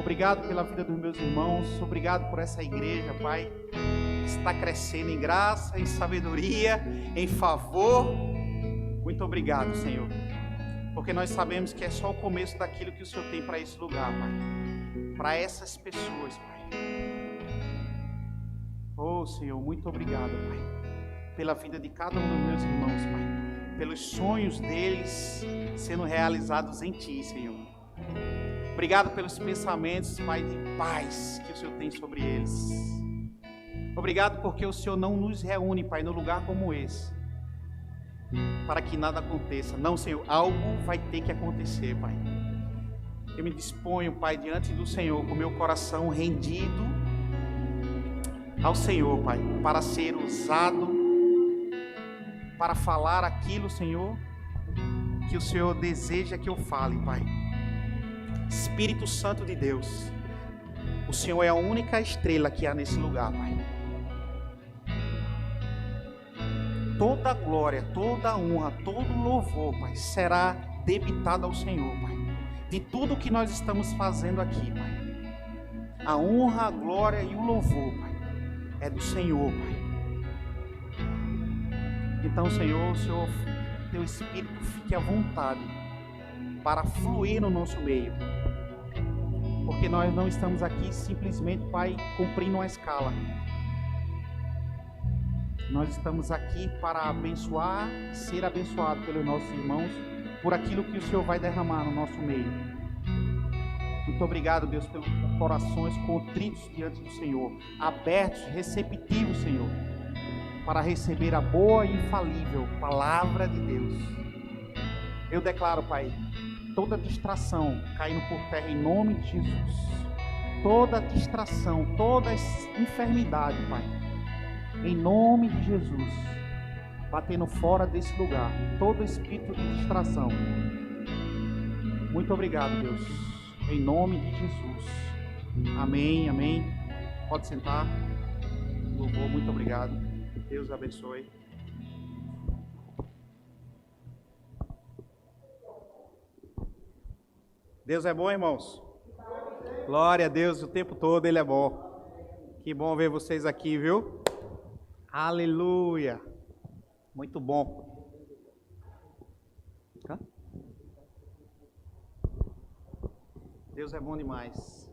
Obrigado pela vida dos meus irmãos. Obrigado por essa igreja, Pai, que está crescendo em graça, em sabedoria, em favor. Muito obrigado, Senhor, porque nós sabemos que é só o começo daquilo que o Senhor tem para esse lugar, Pai, para essas pessoas, Pai. Oh, Senhor, muito obrigado, Pai, pela vida de cada um dos meus irmãos, Pai, pelos sonhos deles sendo realizados em Ti, Senhor. Obrigado pelos pensamentos, Pai, de paz que o Senhor tem sobre eles. Obrigado porque o Senhor não nos reúne, Pai, num lugar como esse para que nada aconteça. Não, Senhor, algo vai ter que acontecer, Pai. Eu me disponho, Pai, diante do Senhor, com meu coração rendido ao Senhor, Pai, para ser usado, para falar aquilo, Senhor, que o Senhor deseja que eu fale, Pai. Espírito Santo de Deus, o Senhor é a única estrela que há nesse lugar, Pai. Toda glória, toda honra, todo louvor, Pai, será debitado ao Senhor, Pai, de tudo que nós estamos fazendo aqui, Pai. A honra, a glória e o louvor, Pai, é do Senhor, Pai. Então, Senhor, teu Espírito fique à vontade para fluir no nosso meio, porque nós não estamos aqui simplesmente, Pai, cumprindo uma escala. Nós estamos aqui para abençoar, ser abençoado pelos nossos irmãos, por aquilo que o Senhor vai derramar no nosso meio. Muito obrigado, Deus, pelos corações contritos diante do Senhor, abertos, receptivos, Senhor, para receber a boa e infalível palavra de Deus. Eu declaro, Pai, toda distração caindo por terra em nome de Jesus. Toda distração, toda enfermidade, Pai, em nome de Jesus, batendo fora desse lugar todo espírito de distração. Muito obrigado, Deus, em nome de Jesus. Amém, amém. Pode sentar. Louvor, muito obrigado. Deus abençoe. Deus é bom, irmãos? Glória a Deus o tempo todo, Ele é bom. Que bom ver vocês aqui, viu? Aleluia! Muito bom. Deus é bom demais.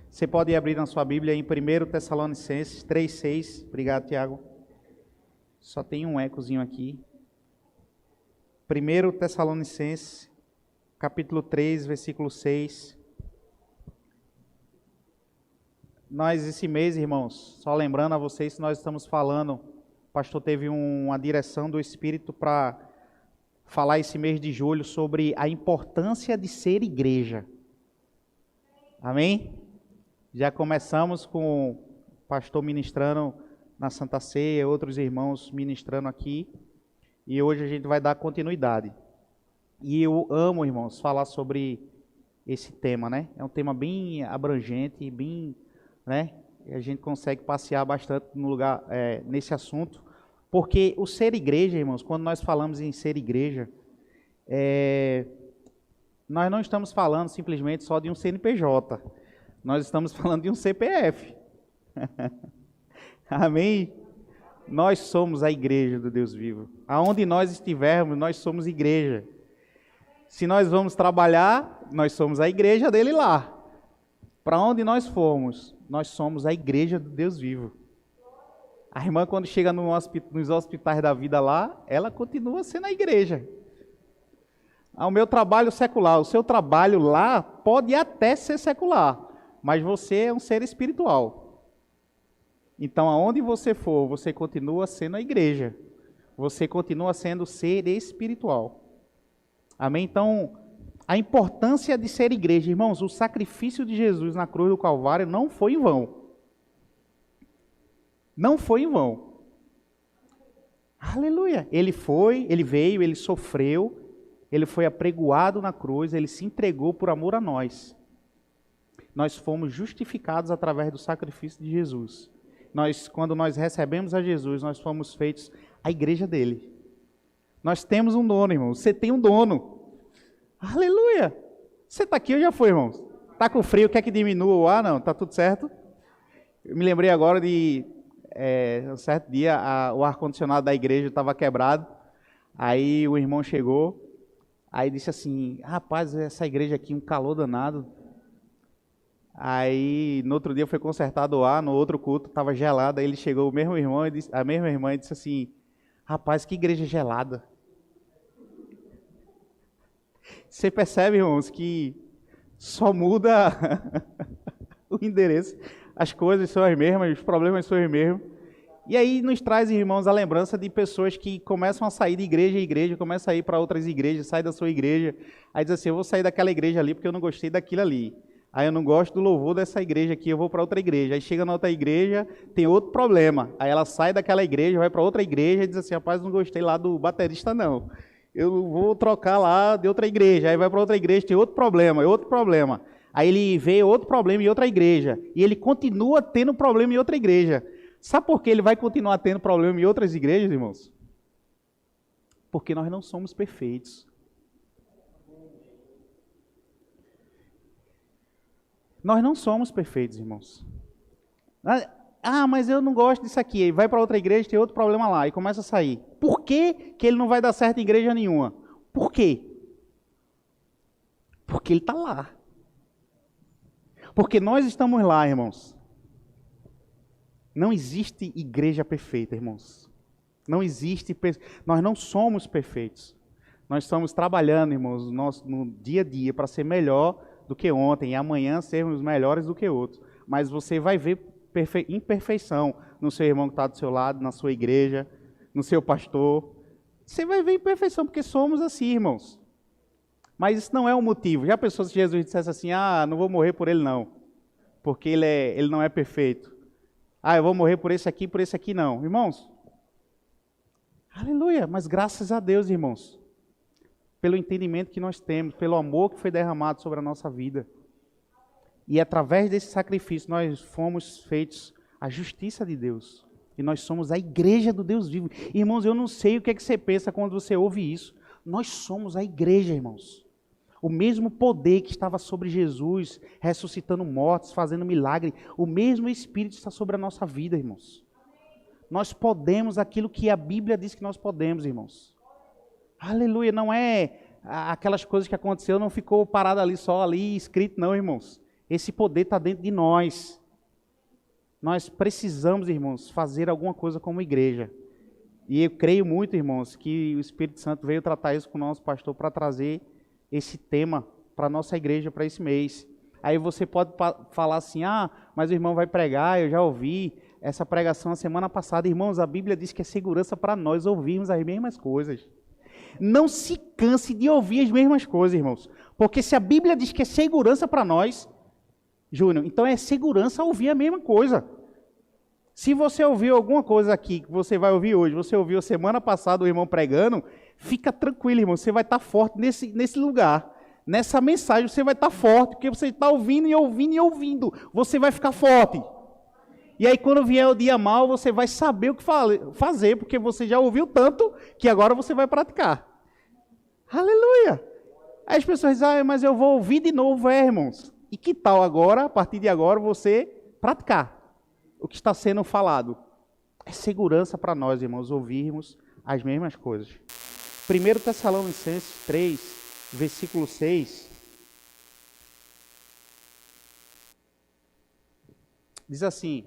Você pode abrir na sua Bíblia em 1 Tessalonicenses 3,6. Obrigado, Tiago. Só tem um ecozinho aqui. 1 Tessalonicenses, capítulo 3, versículo 6. Nós, esse mês, irmãos, só lembrando a vocês que nós estamos falando, o pastor teve uma direção do Espírito para falar esse mês de julho sobre a importância de ser igreja. Amém? Já começamos com o pastor ministrando na Santa Ceia, outros irmãos ministrando aqui, e hoje a gente vai dar continuidade. E eu amo, irmãos, falar sobre esse tema, né? É um tema bem abrangente, bem... né? A gente consegue passear bastante no lugar, nesse assunto, porque o ser igreja, irmãos, quando nós falamos em ser igreja, nós não estamos falando simplesmente só de um CNPJ, nós estamos falando de um CPF. Amém? Nós somos a igreja do Deus vivo. Aonde nós estivermos, nós somos igreja. Se nós vamos trabalhar, nós somos a igreja dele lá. Para onde nós formos, nós somos a igreja do Deus vivo. A irmã, quando chega nos hospitais da vida lá, ela continua sendo a igreja. O meu trabalho secular, o seu trabalho lá pode até ser secular, mas você é um ser espiritual. Então, aonde você for, você continua sendo a igreja. Você continua sendo ser espiritual. Amém? Então, a importância de ser igreja, irmãos, o sacrifício de Jesus na cruz do Calvário não foi em vão. Não foi em vão. Aleluia! Ele veio, ele sofreu, ele foi apregoado na cruz, ele se entregou por amor a nós. Nós fomos justificados através do sacrifício de Jesus. Quando nós recebemos a Jesus, nós fomos feitos a igreja dele. Nós temos um dono, irmão. Você tem um dono. Aleluia! Você está aqui ou já foi, irmãos? Tá com frio, quer que diminua o ar? Não, tá tudo certo. Eu me lembrei agora de um certo dia o ar-condicionado da igreja estava quebrado. Aí o irmão chegou, aí disse assim, rapaz, essa igreja aqui, um calor danado. Aí no outro dia foi consertado o ar, no outro culto estava gelado. Aí ele chegou, o mesmo irmão, a mesma irmã, e disse assim, rapaz, que igreja gelada. Você percebe, irmãos, que só muda o endereço. As coisas são as mesmas, os problemas são os mesmos. E aí nos traz, irmãos, a lembrança de pessoas que começam a sair de igreja em igreja, começam a ir para outras igrejas, sai da sua igreja. Aí diz assim, eu vou sair daquela igreja ali porque eu não gostei daquilo ali. Aí eu não gosto do louvor dessa igreja aqui, eu vou para outra igreja. Aí chega na outra igreja, tem outro problema. Aí ela sai daquela igreja, vai para outra igreja e diz assim, rapaz, não gostei lá do baterista não. Eu vou trocar lá de outra igreja. Aí vai para outra igreja, tem outro problema, é outro problema. Aí ele vê outro problema em outra igreja. E ele continua tendo problema em outra igreja. Sabe por que ele vai continuar tendo problema em outras igrejas, irmãos? Porque nós não somos perfeitos. Nós não somos perfeitos, irmãos. Mas eu não gosto disso aqui. Aí vai para outra igreja, tem outro problema lá. E começa a sair. Por que que ele não vai dar certo em igreja nenhuma? Por quê? Porque ele está lá. Porque nós estamos lá, irmãos. Não existe igreja perfeita, irmãos. Não existe. Nós não somos perfeitos. Nós estamos trabalhando, irmãos, no dia a dia para ser melhor do que ontem. E amanhã sermos melhores do que outros. Mas você vai ver imperfeição no seu irmão que está do seu lado, na sua igreja, no seu pastor. Você vai ver imperfeição, porque somos assim, irmãos. Mas isso não é um motivo. Já pensou se Jesus dissesse assim, não vou morrer por ele não, porque ele não é perfeito. Eu vou morrer por esse aqui não. Irmãos, aleluia, mas graças a Deus, irmãos, pelo entendimento que nós temos, pelo amor que foi derramado sobre a nossa vida. E através desse sacrifício nós fomos feitos a justiça de Deus. E nós somos a igreja do Deus vivo. Irmãos, eu não sei o que é que você pensa quando você ouve isso. Nós somos a igreja, irmãos. O mesmo poder que estava sobre Jesus, ressuscitando mortos, fazendo milagre, o mesmo Espírito está sobre a nossa vida, irmãos. Nós podemos aquilo que a Bíblia diz que nós podemos, irmãos. Aleluia, não é aquelas coisas que aconteceu, não ficou parado ali, só ali escrito, não, irmãos. Esse poder está dentro de nós. Nós precisamos, irmãos, fazer alguma coisa como igreja. E eu creio muito, irmãos, que o Espírito Santo veio tratar isso com o nosso pastor para trazer esse tema para a nossa igreja para esse mês. Aí você pode falar assim, mas o irmão vai pregar, eu já ouvi essa pregação a semana passada. Irmãos, a Bíblia diz que é segurança para nós ouvirmos as mesmas coisas. Não se canse de ouvir as mesmas coisas, irmãos. Porque se a Bíblia diz que é segurança para nós, Júnior, então é segurança ouvir a mesma coisa. Se você ouviu alguma coisa aqui que você vai ouvir hoje, você ouviu semana passada o irmão pregando, fica tranquilo, irmão, você vai estar forte nesse lugar. Nessa mensagem você vai estar forte, porque você está ouvindo e ouvindo e ouvindo. Você vai ficar forte. E aí quando vier o dia mau, você vai saber o que fazer, porque você já ouviu tanto que agora você vai praticar. Aleluia! Aí as pessoas dizem, mas eu vou ouvir de novo, irmãos. E que tal agora, a partir de agora, você praticar o que está sendo falado? É segurança para nós, irmãos, ouvirmos as mesmas coisas. 1 Tessalonicenses 3, versículo 6, diz assim,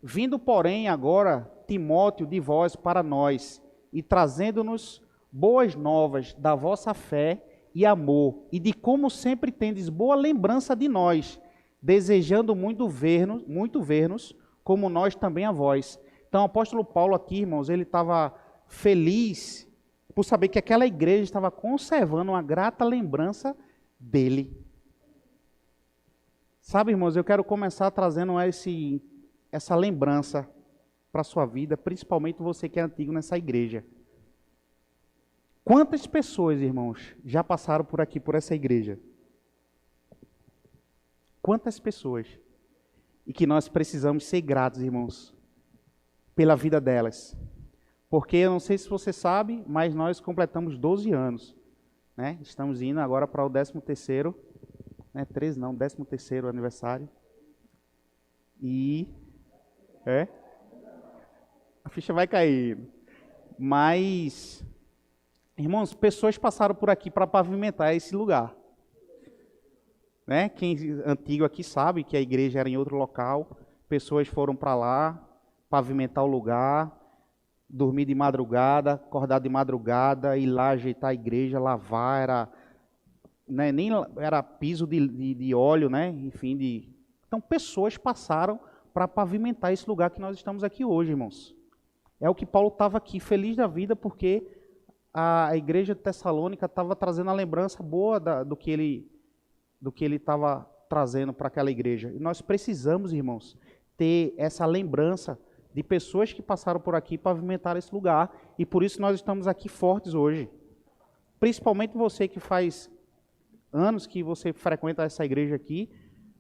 vindo, porém, agora Timóteo de vós para nós, e trazendo-nos boas novas da vossa fé e amor, e de como sempre tendes boa lembrança de nós, desejando muito ver-nos, como nós também a vós. Então, o apóstolo Paulo aqui, irmãos, ele estava feliz por saber que aquela igreja estava conservando uma grata lembrança dele. Sabe, irmãos, eu quero começar trazendo essa lembrança para a sua vida, principalmente você que é antigo nessa igreja. Quantas pessoas, irmãos, já passaram por aqui, por essa igreja? Quantas pessoas? E que nós precisamos ser gratos, irmãos, pela vida delas. Porque eu não sei se você sabe, mas nós completamos 12 anos. Né? Estamos indo agora para o 13º né? 13 não, 13º aniversário. E a ficha vai cair. Mas, irmãos, pessoas passaram por aqui para pavimentar esse lugar. Né? Quem antigo aqui sabe que a igreja era em outro local. Pessoas foram para lá, pavimentar o lugar, dormir de madrugada, acordar de madrugada, ir lá ajeitar a igreja, lavar, nem era piso de óleo, né? Enfim, então pessoas passaram para pavimentar esse lugar que nós estamos aqui hoje, irmãos. É o que Paulo estava aqui, feliz da vida, porque a igreja de Tessalônica estava trazendo a lembrança boa do que ele estava trazendo para aquela igreja. E nós precisamos, irmãos, ter essa lembrança de pessoas que passaram por aqui para pavimentar esse lugar. E por isso nós estamos aqui fortes hoje. Principalmente você que faz anos que você frequenta essa igreja aqui,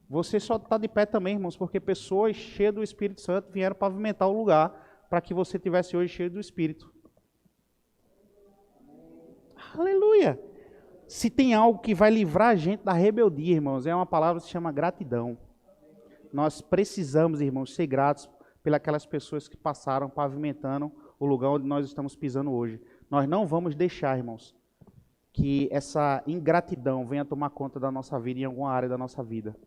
você só está de pé também, irmãos, porque pessoas cheias do Espírito Santo vieram pavimentar o lugar para que você tivesse hoje cheio do Espírito. Aleluia! Se tem algo que vai livrar a gente da rebeldia, irmãos, é uma palavra que se chama gratidão. Nós precisamos, irmãos, ser gratos pelas pessoas que passaram pavimentando o lugar onde nós estamos pisando hoje. Nós não vamos deixar, irmãos, que essa ingratidão venha tomar conta da nossa vida em alguma área da nossa vida.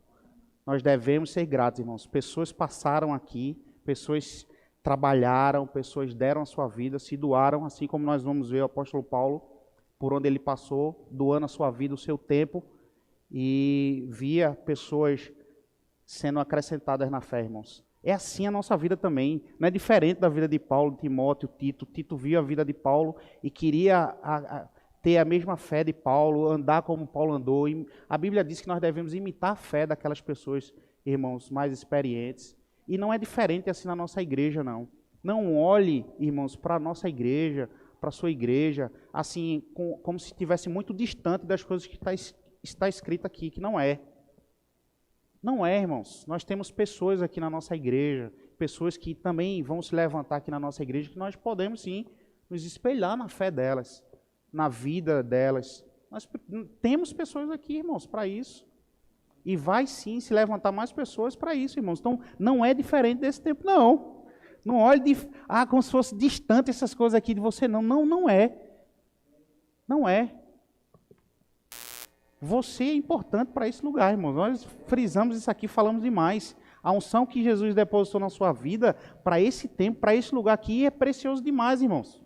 Nós devemos ser gratos, irmãos. Pessoas passaram aqui, pessoas trabalharam, pessoas deram a sua vida, se doaram, assim como nós vamos ver o apóstolo Paulo, por onde ele passou, doando a sua vida, o seu tempo, e via pessoas sendo acrescentadas na fé, irmãos. É assim a nossa vida também, não é diferente da vida de Paulo, Timóteo, Tito. Tito viu a vida de Paulo e queria ter a mesma fé de Paulo, andar como Paulo andou. E a Bíblia diz que nós devemos imitar a fé daquelas pessoas, irmãos, mais experientes. E não é diferente assim na nossa igreja, não. Não olhe, irmãos, para a nossa igreja, para a sua igreja, assim, como se estivesse muito distante das coisas que está escrito aqui, que não é. Não é, irmãos. Nós temos pessoas aqui na nossa igreja, pessoas que também vão se levantar aqui na nossa igreja, que nós podemos, sim, nos espelhar na fé delas, na vida delas. Nós temos pessoas aqui, irmãos, para isso. E vai, sim, se levantar mais pessoas para isso, irmãos. Então, não é diferente desse tempo, não. Não olhe como se fosse distante essas coisas aqui de você, não. Não, não é. Não é. Você é importante para esse lugar, irmãos. Nós frisamos isso aqui, falamos demais. A unção que Jesus depositou na sua vida, para esse tempo, para esse lugar aqui, é precioso demais, irmãos.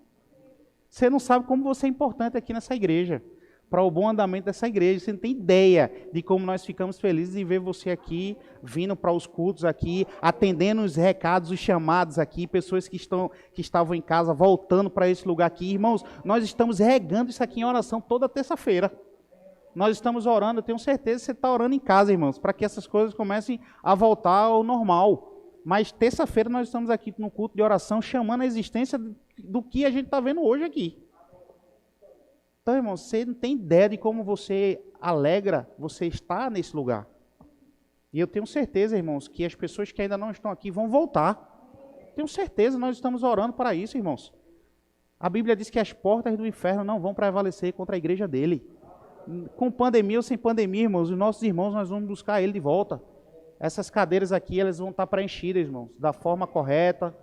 Você não sabe como você é importante aqui nessa igreja, para o bom andamento dessa igreja. Você não tem ideia de como nós ficamos felizes em ver você aqui, vindo para os cultos aqui, atendendo os recados, os chamados aqui, pessoas que estavam em casa, voltando para esse lugar aqui. Irmãos, nós estamos regando isso aqui em oração toda terça-feira. Nós estamos orando, eu tenho certeza que você está orando em casa, irmãos, para que essas coisas comecem a voltar ao normal. Mas terça-feira nós estamos aqui no culto de oração, chamando a existência do que a gente está vendo hoje aqui. Então, irmãos, você não tem ideia de como você alegra você estar nesse lugar. E eu tenho certeza, irmãos, que as pessoas que ainda não estão aqui vão voltar. Tenho certeza, nós estamos orando para isso, irmãos. A Bíblia diz que as portas do inferno não vão prevalecer contra a igreja dele. Com pandemia ou sem pandemia, irmãos, os nossos irmãos, nós vamos buscar ele de volta. Essas cadeiras aqui, elas vão estar preenchidas, irmãos, da forma correta,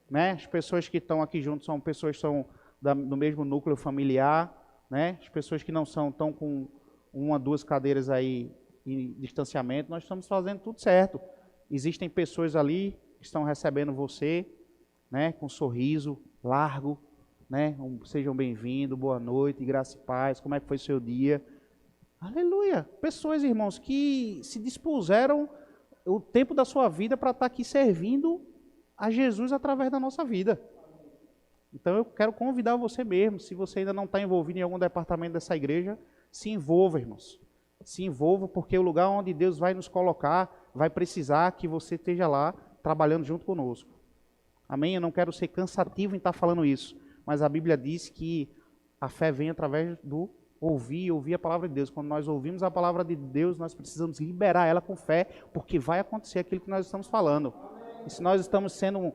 né? As pessoas que estão aqui juntos são pessoas que são do mesmo núcleo familiar, né? As pessoas que não são, estão com uma, duas cadeiras aí em distanciamento, nós estamos fazendo tudo certo. Existem pessoas ali que estão recebendo você, né? Com um sorriso largo, né? Sejam bem-vindos, boa noite, graça e paz, como é que foi seu dia? Aleluia! Pessoas, irmãos, que se dispuseram o tempo da sua vida para estar aqui servindo a Jesus através da nossa vida. Então eu quero convidar você mesmo, se você ainda não está envolvido em algum departamento dessa igreja, se envolva, irmãos. Se envolva, porque o lugar onde Deus vai nos colocar, vai precisar que você esteja lá, trabalhando junto conosco. Amém? Eu não quero ser cansativo em estar falando isso, mas a Bíblia diz que a fé vem através do ouvir a palavra de Deus. Quando nós ouvimos a palavra de Deus, nós precisamos liberar ela com fé, porque vai acontecer aquilo que nós estamos falando. E se nós estamos sendo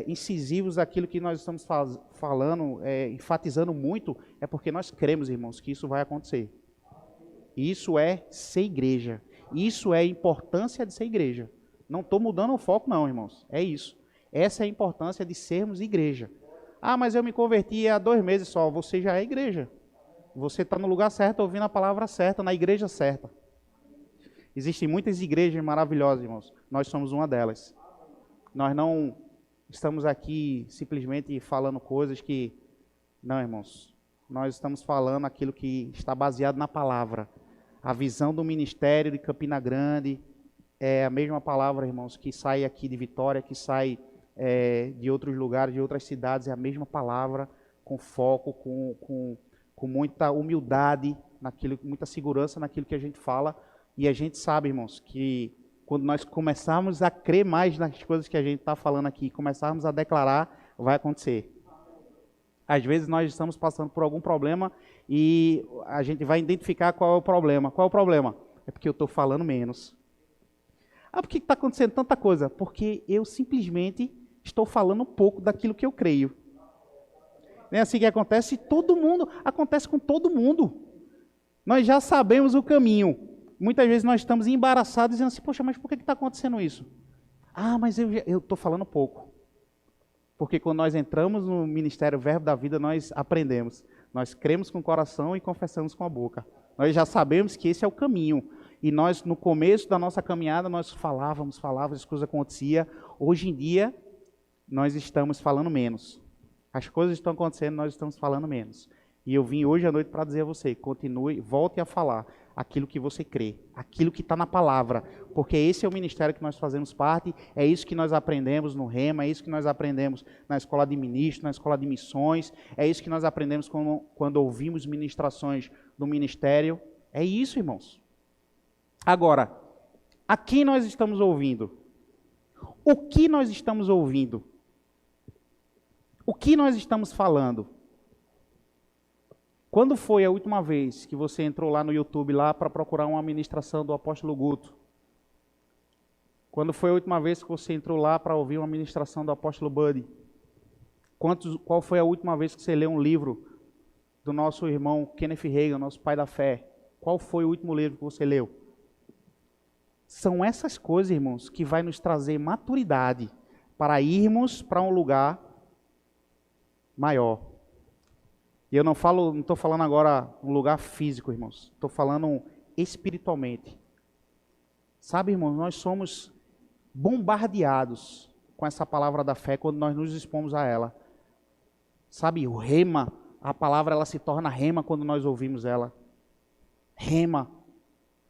incisivos naquilo que nós estamos falando, enfatizando muito, é porque nós cremos, irmãos, que isso vai acontecer. Isso é ser igreja. Isso é a importância de ser igreja. Não estou mudando o foco não, irmãos. É isso. Essa é a importância de sermos igreja. Ah, mas eu me converti há 2 meses só. Você já é igreja. Você está no lugar certo, ouvindo a palavra certa, na igreja certa. Existem muitas igrejas maravilhosas, irmãos. Nós somos uma delas. Nós não estamos aqui simplesmente falando coisas que... Não, irmãos. Nós estamos falando aquilo que está baseado na palavra. A visão do ministério de Campina Grande é a mesma palavra, irmãos, que sai aqui de Vitória, que sai de outros lugares, de outras cidades. É a mesma palavra, com foco, com muita humildade, muita segurança naquilo que a gente fala. E a gente sabe, irmãos, que quando nós começarmos a crer mais nas coisas que a gente está falando aqui, começarmos a declarar, vai acontecer. Às vezes nós estamos passando por algum problema e a gente vai identificar qual é o problema. Qual é o problema? É porque eu estou falando menos. Ah, por que está acontecendo tanta coisa? Porque eu simplesmente estou falando um pouco daquilo que eu creio. Não é assim que acontece? Acontece com todo mundo. Nós já sabemos o caminho. Muitas vezes nós estamos embaraçados dizendo assim, poxa, mas por que está acontecendo isso? Ah, mas eu estou falando pouco. Porque quando nós entramos no ministério Verbo da Vida, nós aprendemos. Nós cremos com o coração e confessamos com a boca. Nós já sabemos que esse é o caminho. E nós, no começo da nossa caminhada, nós falávamos, as coisas aconteciam. Hoje em dia, nós estamos falando menos. As coisas estão acontecendo, nós estamos falando menos. E eu vim hoje à noite para dizer a você, continue, volte a falar aquilo que você crê, aquilo que está na palavra, porque esse é o ministério que nós fazemos parte, é isso que nós aprendemos no Rema, é isso que nós aprendemos na escola de ministros, na escola de missões, é isso que nós aprendemos quando ouvimos ministrações do ministério, é isso, irmãos. Agora, a quem nós estamos ouvindo? O que nós estamos ouvindo? O que nós estamos falando? Quando foi a última vez que você entrou lá no YouTube lá para procurar uma ministração do apóstolo Guto? Quando foi a última vez que você entrou lá para ouvir uma ministração do apóstolo Buddy? Qual foi a última vez que você leu um livro do nosso irmão Kenneth Reagan, nosso pai da fé? Qual foi o último livro que você leu? São essas coisas, irmãos, que vai nos trazer maturidade para irmos para um lugar maior. E eu não estou falando agora um lugar físico, irmãos. Estou falando espiritualmente. Sabe, irmãos, nós somos bombardeados com essa palavra da fé quando nós nos expomos a ela. Sabe, o rema, a palavra ela se torna rema quando nós ouvimos ela. Rema,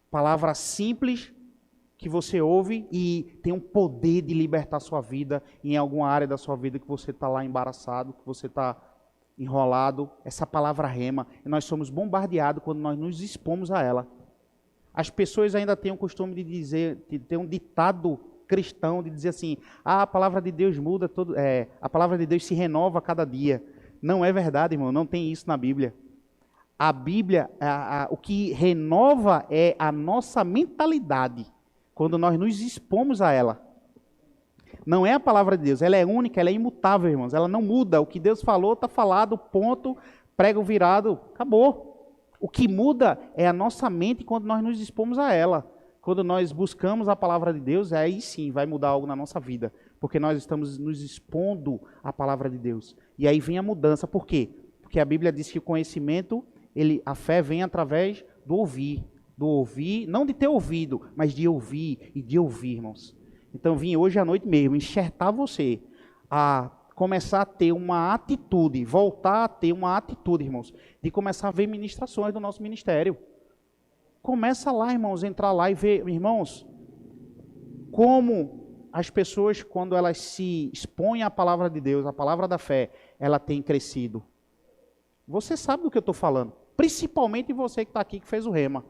palavra simples que você ouve e tem um poder de libertar a sua vida em alguma área da sua vida que você está lá embaraçado, que você está enrolado, essa palavra rema, e nós somos bombardeados quando nós nos expomos a ela. As pessoas ainda têm o costume de ter um ditado cristão, de dizer assim, a palavra de Deus muda, a palavra de Deus se renova a cada dia. Não é verdade, irmão, não tem isso na Bíblia. A Bíblia, o que renova é a nossa mentalidade, quando nós nos expomos a ela. Não é a palavra de Deus, ela é única, ela é imutável, irmãos, ela não muda. O que Deus falou, está falado, ponto, prego virado, acabou. O que muda é a nossa mente quando nós nos expomos a ela. Quando nós buscamos a palavra de Deus, aí sim vai mudar algo na nossa vida, porque nós estamos nos expondo à palavra de Deus. E aí vem a mudança, por quê? Porque a Bíblia diz que o conhecimento, a fé vem através do ouvir, não de ter ouvido, mas de ouvir e de ouvir, irmãos. Então vim hoje à noite mesmo enxertar você a começar a ter uma atitude, voltar a ter uma atitude, irmãos, de começar a ver ministrações do nosso ministério. Começa lá, irmãos, entrar lá e ver, irmãos, como as pessoas, quando elas se expõem à palavra de Deus, à palavra da fé, ela tem crescido. Você sabe do que eu estou falando, principalmente você que está aqui, que fez o rema.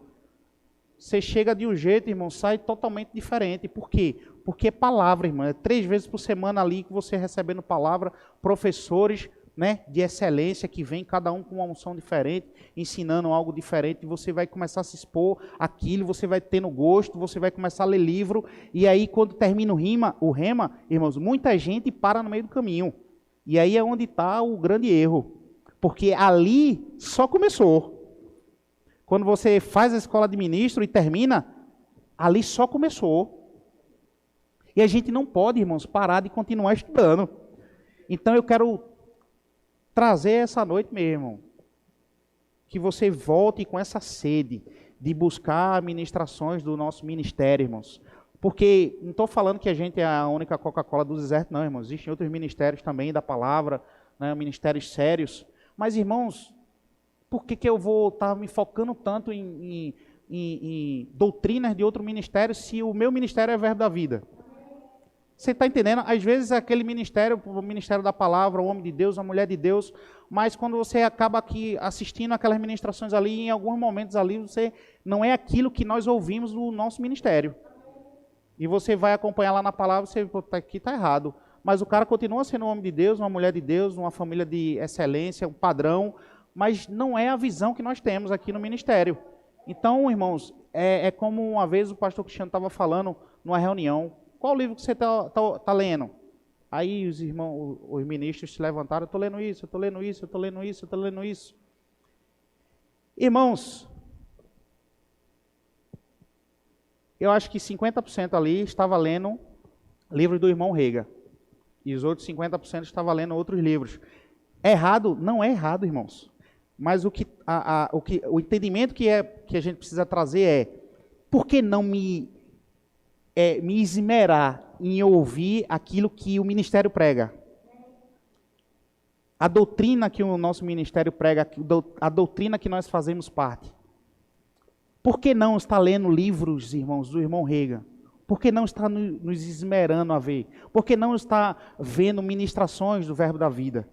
Você chega de um jeito, irmão, sai totalmente diferente. Por quê? Porque é palavra, irmão. É 3 vezes por semana ali que você recebendo palavra, professores, né, de excelência que vem, cada um com uma unção diferente, ensinando algo diferente. Você vai começar a se expor àquilo, você vai tendo gosto, você vai começar a ler livro. E aí, quando termina o rema, irmãos, muita gente para no meio do caminho. E aí é onde está o grande erro. Porque ali só começou. Quando você faz a escola de ministro e termina, ali só começou. E a gente não pode, irmãos, parar de continuar estudando. Então eu quero trazer essa noite mesmo, que você volte com essa sede de buscar ministrações do nosso ministério, irmãos. Porque não estou falando que a gente é a única Coca-Cola do deserto, não, irmãos. Existem outros ministérios também da palavra, né, ministérios sérios. Mas, irmãos, por que eu vou estar me focando tanto em doutrinas de outro ministério se o meu ministério é Verbo da Vida? Você está entendendo? Às vezes aquele ministério, o ministério da palavra, o homem de Deus, a mulher de Deus, mas quando você acaba aqui assistindo aquelas ministrações ali, em alguns momentos ali, você não é aquilo que nós ouvimos no nosso ministério. E você vai acompanhar lá na palavra, você aqui está errado. Mas o cara continua sendo um homem de Deus, uma mulher de Deus, uma família de excelência, um padrão, mas não é a visão que nós temos aqui no ministério. Então, irmãos, é como uma vez o pastor Cristiano estava falando numa reunião. Qual livro que você está lendo? Aí os irmãos, os ministros se levantaram, eu estou lendo isso, eu estou lendo isso, eu estou lendo isso, eu estou lendo isso. Irmãos, eu acho que 50% ali estava lendo livros do irmão Rega. E os outros 50% estavam lendo outros livros. Errado? Não é errado, irmãos. Mas o entendimento que a gente precisa trazer é, por que não me esmerar em ouvir aquilo que o ministério prega? A doutrina que o nosso ministério prega, a doutrina que nós fazemos parte. Por que não estar lendo livros, irmãos, do irmão Rega? Por que não estar nos esmerando a ver? Por que não estar vendo ministrações do Verbo da Vida?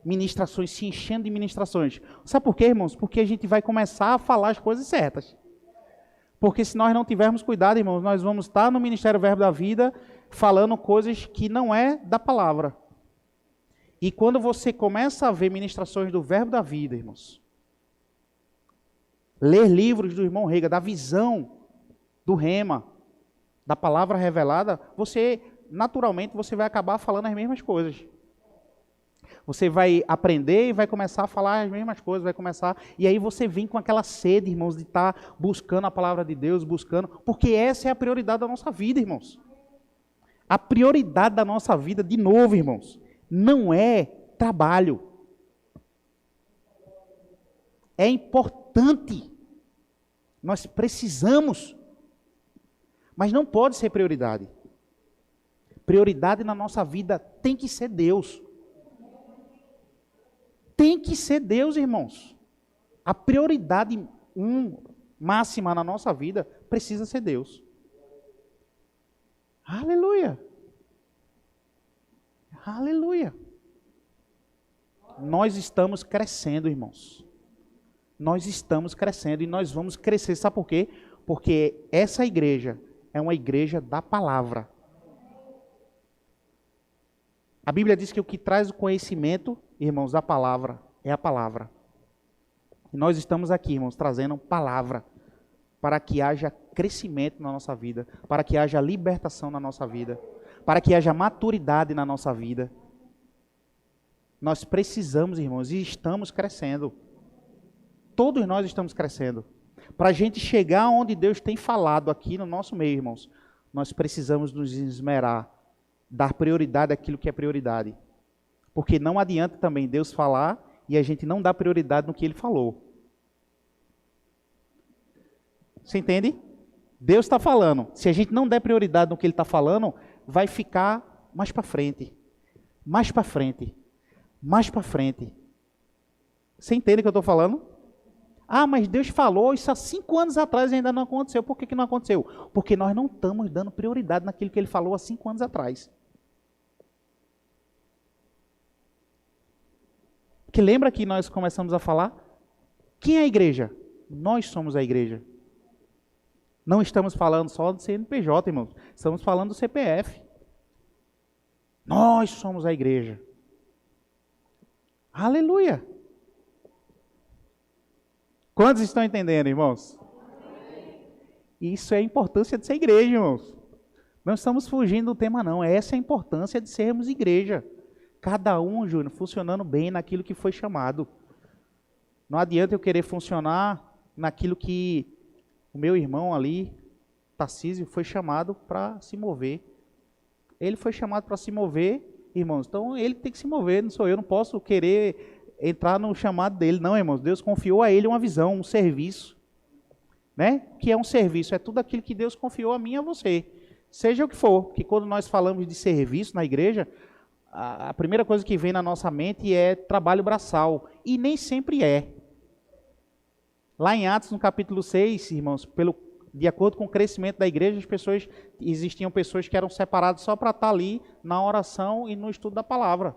Ministrações, se enchendo de ministrações. Sabe por quê, irmãos? Porque a gente vai começar a falar as coisas certas. Porque se nós não tivermos cuidado, irmãos, nós vamos estar no Ministério Verbo da Vida falando coisas que não é da palavra. E quando você começa a ver ministrações do Verbo da Vida, irmãos, ler livros do irmão Rega, da visão do rema, da palavra revelada, você, naturalmente, você vai acabar falando as mesmas coisas. Você vai aprender e vai começar a falar as mesmas coisas, vai começar, e aí você vem com aquela sede, irmãos, de estar buscando a palavra de Deus, porque essa é a prioridade da nossa vida, irmãos. A prioridade da nossa vida, de novo, irmãos, não é trabalho. É importante. Nós precisamos, mas não pode ser prioridade. Prioridade na nossa vida tem que ser Deus. Tem que ser Deus, irmãos. A prioridade máxima na nossa vida precisa ser Deus. Aleluia. Aleluia. Nós estamos crescendo, irmãos. Nós estamos crescendo e nós vamos crescer. Sabe por quê? Porque essa igreja é uma igreja da palavra. A Bíblia diz que o que traz o conhecimento, irmãos, da palavra, é a palavra. E nós estamos aqui, irmãos, trazendo palavra para que haja crescimento na nossa vida, para que haja libertação na nossa vida, para que haja maturidade na nossa vida. Nós precisamos, irmãos, e estamos crescendo. Todos nós estamos crescendo. Para a gente chegar onde Deus tem falado aqui no nosso meio, irmãos, nós precisamos nos esmerar, dar prioridade àquilo que é prioridade. Porque não adianta também Deus falar e a gente não dá prioridade no que Ele falou. Você entende? Deus está falando. Se a gente não der prioridade no que Ele está falando, vai ficar mais para frente. Mais para frente. Mais para frente. Você entende o que eu estou falando? Ah, mas Deus falou isso há 5 anos atrás e ainda não aconteceu. Por que não aconteceu? Porque nós não estamos dando prioridade naquilo que Ele falou há 5 anos atrás. Porque lembra que nós começamos a falar? Quem é a igreja? Nós somos a igreja. Não estamos falando só do CNPJ, irmãos. Estamos falando do CPF. Nós somos a igreja. Aleluia! Quantos estão entendendo, irmãos? Isso é a importância de ser igreja, irmãos. Não estamos fugindo do tema, não. Essa é a importância de sermos igreja. Cada um, Júnior, funcionando bem naquilo que foi chamado. Não adianta eu querer funcionar naquilo que o meu irmão ali, Tarcísio, foi chamado para se mover. Ele foi chamado para se mover, irmãos, então ele tem que se mover, não sou eu, não posso querer entrar no chamado dele, não, irmãos. Deus confiou a ele uma visão, um serviço, né? O que é um serviço? É tudo aquilo que Deus confiou a mim e a você, seja o que for, porque quando nós falamos de serviço na igreja, a primeira coisa que vem na nossa mente é trabalho braçal, e nem sempre é. Lá em Atos, no capítulo 6, irmãos, de acordo com o crescimento da igreja, existiam pessoas que eram separadas só para estar ali na oração e no estudo da palavra.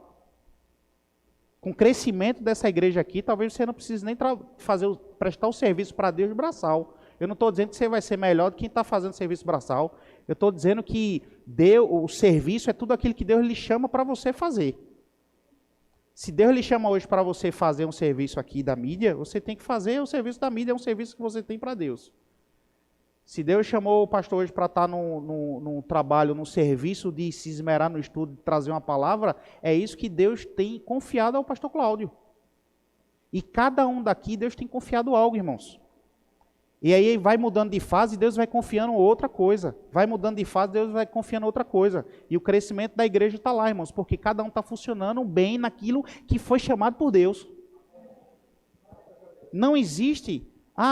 Com o crescimento dessa igreja aqui, talvez você não precise nem prestar o serviço para Deus braçal. Eu não estou dizendo que você vai ser melhor do que quem está fazendo serviço braçal. Eu estou dizendo que o serviço é tudo aquilo que Deus lhe chama para você fazer. Se Deus lhe chama hoje para você fazer um serviço aqui da mídia, você tem que fazer o serviço da mídia, é um serviço que você tem para Deus. Se Deus chamou o pastor hoje para estar num trabalho, num serviço de se esmerar no estudo, de trazer uma palavra, é isso que Deus tem confiado ao pastor Cláudio. E cada um daqui, Deus tem confiado algo, irmãos. E aí vai mudando de fase, Deus vai confiando outra coisa. Vai mudando de fase, Deus vai confiando outra coisa. E o crescimento da igreja está lá, irmãos, porque cada um está funcionando bem naquilo que foi chamado por Deus. Não existe,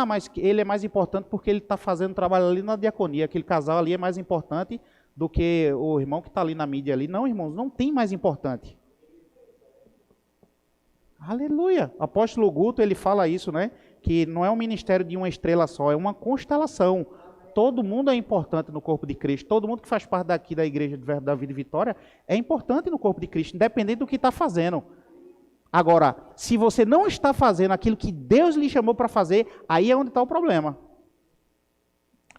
mas ele é mais importante porque ele está fazendo trabalho ali na diaconia, aquele casal ali é mais importante do que o irmão que está ali na mídia ali. Não, irmãos, não tem mais importante. Aleluia! O apóstolo Guto, ele fala isso, né? Que não é um ministério de uma estrela só, é uma constelação. Todo mundo é importante no corpo de Cristo. Todo mundo que faz parte daqui da igreja da Vida e Vitória é importante no corpo de Cristo, independente do que está fazendo. Agora, se você não está fazendo aquilo que Deus lhe chamou para fazer, aí é onde está o problema.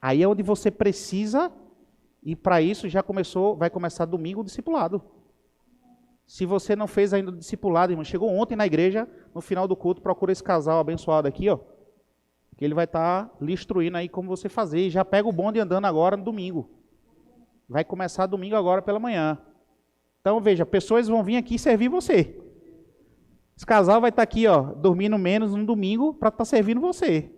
Aí é onde você precisa, e para isso vai começar domingo o discipulado. Se você não fez ainda o discipulado, irmão, chegou ontem na igreja, no final do culto, procura esse casal abençoado aqui, ó, que ele vai estar lhe instruindo aí como você fazer, e já pega o bonde andando agora no domingo. Vai começar domingo agora pela manhã. Então, veja, pessoas vão vir aqui servir você. Esse casal vai estar aqui, ó, dormindo menos no domingo para estar servindo você.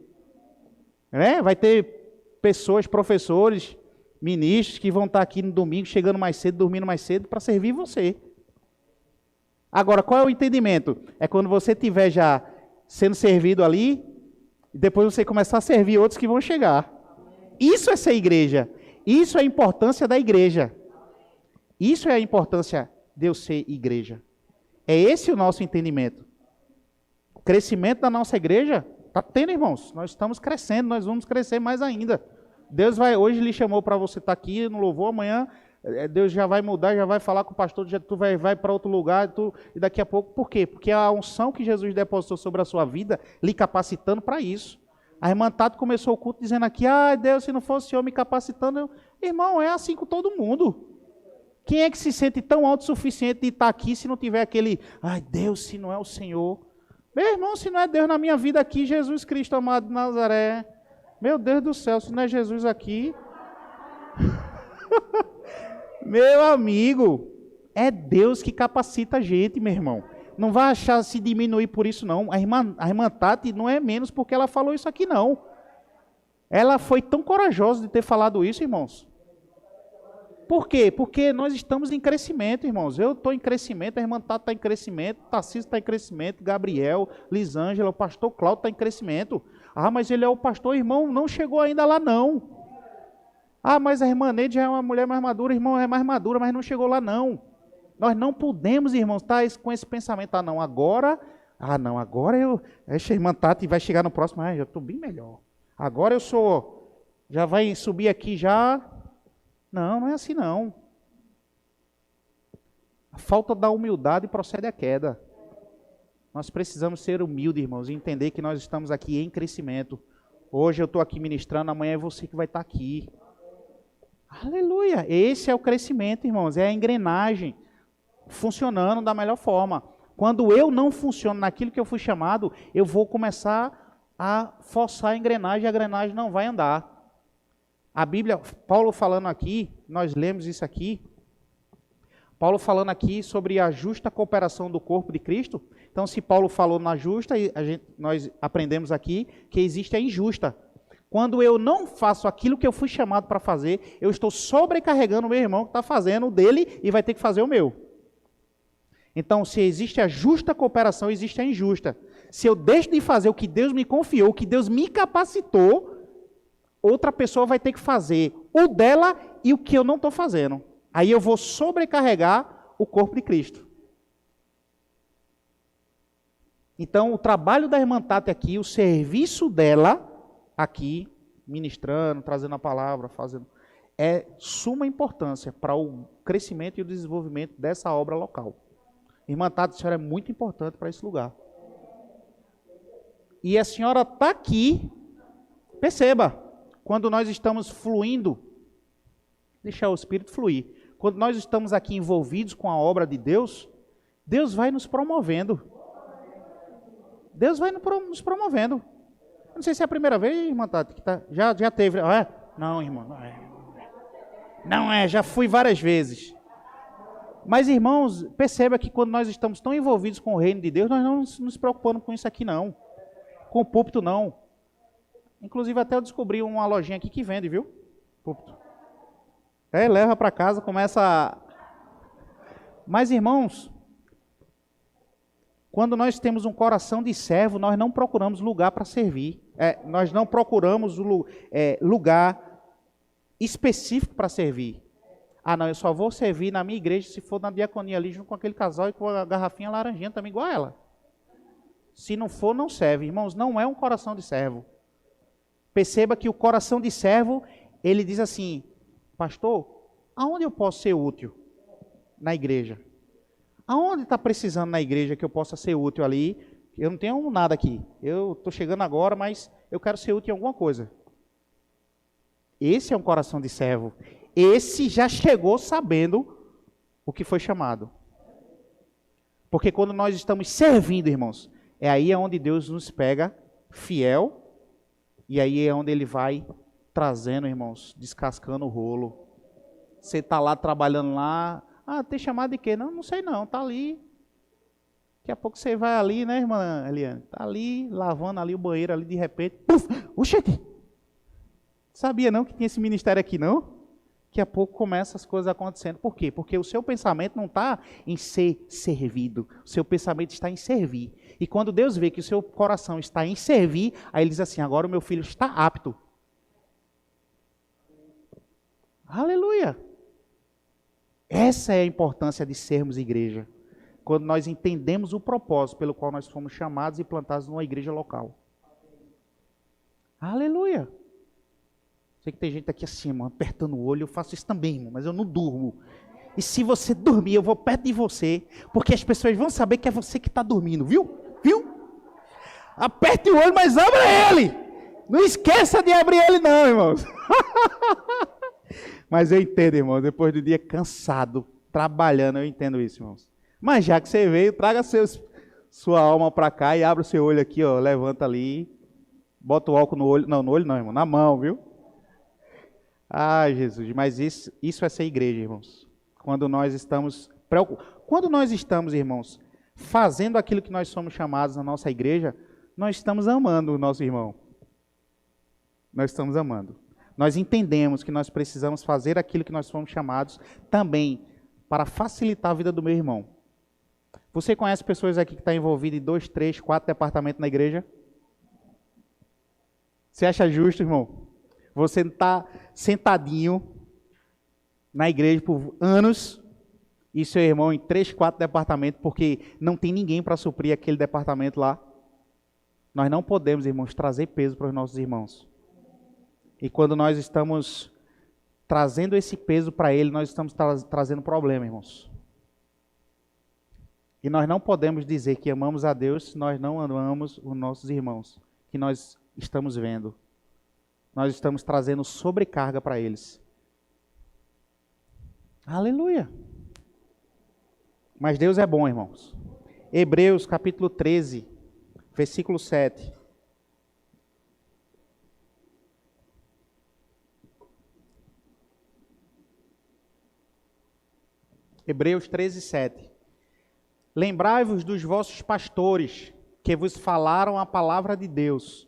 Né? Vai ter pessoas, professores, ministros que vão estar aqui no domingo, chegando mais cedo, dormindo mais cedo, para servir você. Agora, qual é o entendimento? É quando você estiver já sendo servido ali, e depois você começar a servir outros que vão chegar. Isso é ser igreja. Isso é a importância da igreja. Isso é a importância de eu ser igreja. É esse o nosso entendimento. O crescimento da nossa igreja está tendo, irmãos. Nós estamos crescendo, nós vamos crescer mais ainda. Deus hoje lhe chamou para você estar aqui no louvor, amanhã Deus já vai mudar, já vai falar com o pastor, tu vai para outro lugar, e daqui a pouco, por quê? Porque a unção que Jesus depositou sobre a sua vida, lhe capacitando para isso. A irmã Tato começou o culto dizendo aqui, Deus, se não fosse o Senhor me capacitando, irmão, é assim com todo mundo. Quem é que se sente tão autossuficiente de estar aqui se não tiver aquele, Deus, se não é o Senhor? Meu irmão, se não é Deus na minha vida aqui, Jesus Cristo amado de Nazaré, meu Deus do céu, se não é Jesus aqui... Meu amigo, é Deus que capacita a gente, meu irmão. Não vai achar se diminuir por isso, não. A irmã Tati não é menos porque ela falou isso aqui, não. Ela foi tão corajosa de ter falado isso, irmãos. Por quê? Porque nós estamos em crescimento, irmãos. Eu estou em crescimento, a irmã Tati está em crescimento, Tarcísio está em crescimento, Gabriel, Lisângela, o pastor Cláudio está em crescimento. Mas ele é o pastor, irmão, não chegou ainda lá, não. Mas a irmã Neide já é uma mulher mais madura, irmão, é mais madura, mas não chegou lá, não. Nós não podemos, irmãos, estar com esse pensamento, agora essa irmã Tati vai chegar no próximo, já estou bem melhor. Agora já vai subir aqui já. Não é assim, não. A falta da humildade procede à queda. Nós precisamos ser humildes, irmãos, e entender que nós estamos aqui em crescimento. Hoje eu estou aqui ministrando, amanhã é você que vai estar aqui. Aleluia! Esse é o crescimento, irmãos, é a engrenagem funcionando da melhor forma. Quando eu não funciono naquilo que eu fui chamado, eu vou começar a forçar a engrenagem não vai andar. A Bíblia, Paulo falando aqui, nós lemos isso aqui, Paulo falando aqui sobre a justa cooperação do corpo de Cristo. Então, se Paulo falou na justa, nós aprendemos aqui que existe a injusta. Quando eu não faço aquilo que eu fui chamado para fazer, eu estou sobrecarregando o meu irmão que está fazendo o dele e vai ter que fazer o meu. Então, se existe a justa cooperação, existe a injusta. Se eu deixo de fazer o que Deus me confiou, o que Deus me capacitou, outra pessoa vai ter que fazer o dela e o que eu não estou fazendo. Aí eu vou sobrecarregar o corpo de Cristo. Então, o trabalho da irmã Tati aqui, o serviço dela aqui, ministrando, trazendo a palavra, fazendo, é suma importância para o crescimento e o desenvolvimento dessa obra local. Irmã Tati, a senhora é muito importante para esse lugar. E a senhora está aqui, perceba, quando nós estamos fluindo, deixar o Espírito fluir. Quando nós estamos aqui envolvidos com a obra de Deus, Deus vai nos promovendo. Deus vai nos promovendo. Não sei se é a primeira vez, irmã Tati, que tá, já teve. Ah, é? Não, irmão, não é, já fui várias vezes. Mas, irmãos, perceba que quando nós estamos tão envolvidos com o reino de Deus, nós não nos preocupamos com isso aqui, não. Com o púlpito, não. Inclusive, até eu descobri uma lojinha aqui que vende, viu? Púlpito. Leva para casa, começa a... Mas, irmãos, quando nós temos um coração de servo, nós não procuramos lugar para servir. Nós não procuramos lugar específico para servir. Ah, não, eu só vou servir na minha igreja se for na diaconia ali, junto com aquele casal e com a garrafinha laranjinha também, igual a ela. Se não for, não serve. Irmãos, não é um coração de servo. Perceba que o coração de servo, ele diz assim, pastor, aonde eu posso ser útil? Na igreja. Aonde está precisando na igreja que eu possa ser útil ali? Eu não tenho nada aqui. Eu estou chegando agora, mas eu quero ser útil em alguma coisa. Esse é um coração de servo. Esse já chegou sabendo o que foi chamado. Porque quando nós estamos servindo, irmãos, é aí onde Deus nos pega fiel, e aí é onde Ele vai trazendo, irmãos, descascando o rolo. Você está lá trabalhando lá, tem chamado de quê? Não sei não, está ali. Daqui a pouco você vai ali, né, irmã Eliane? Está ali, lavando ali o banheiro, ali de repente, puf, oxente! Sabia não que tinha esse ministério aqui, não? Daqui a pouco começam as coisas acontecendo. Por quê? Porque o seu pensamento não está em ser servido. O seu pensamento está em servir. E quando Deus vê que o seu coração está em servir, aí Ele diz assim, agora o meu filho está apto. Aleluia! Essa é a importância de sermos igreja. Quando nós entendemos o propósito pelo qual nós fomos chamados e plantados numa igreja local. Aleluia! Sei que tem gente aqui assim, irmão, apertando o olho, eu faço isso também, irmão, mas eu não durmo. E se você dormir, eu vou perto de você, porque as pessoas vão saber que é você que está dormindo, viu? Viu? Aperte o olho, mas abra ele! Não esqueça de abrir ele não, irmãos. Mas eu entendo, irmão, depois do dia cansado, trabalhando, eu entendo isso, irmãos. Mas já que você veio, traga sua alma para cá e abra o seu olho aqui, ó, levanta ali, bota o álcool no olho, não, irmão, na mão, viu? Ah, Jesus, mas isso é ser igreja, irmãos. Quando nós estamos, irmãos, fazendo aquilo que nós somos chamados na nossa igreja, nós estamos amando o nosso irmão. Nós estamos amando. Nós entendemos que nós precisamos fazer aquilo que nós fomos chamados também para facilitar a vida do meu irmão. Você conhece pessoas aqui que estão envolvidas em 2, 3, 4 departamentos na igreja? Você acha justo, irmão? Você está sentadinho na igreja por anos e seu irmão em 3, 4 departamentos, porque não tem ninguém para suprir aquele departamento lá. Nós não podemos, irmãos, trazer peso para os nossos irmãos. E quando nós estamos trazendo esse peso para ele, nós estamos trazendo problema, irmãos. E nós não podemos dizer que amamos a Deus se nós não amamos os nossos irmãos, que nós estamos vendo. Nós estamos trazendo sobrecarga para eles. Aleluia! Mas Deus é bom, irmãos. Hebreus capítulo 13, versículo 7. Hebreus 13, 7. Lembrai-vos dos vossos pastores, que vos falaram a palavra de Deus,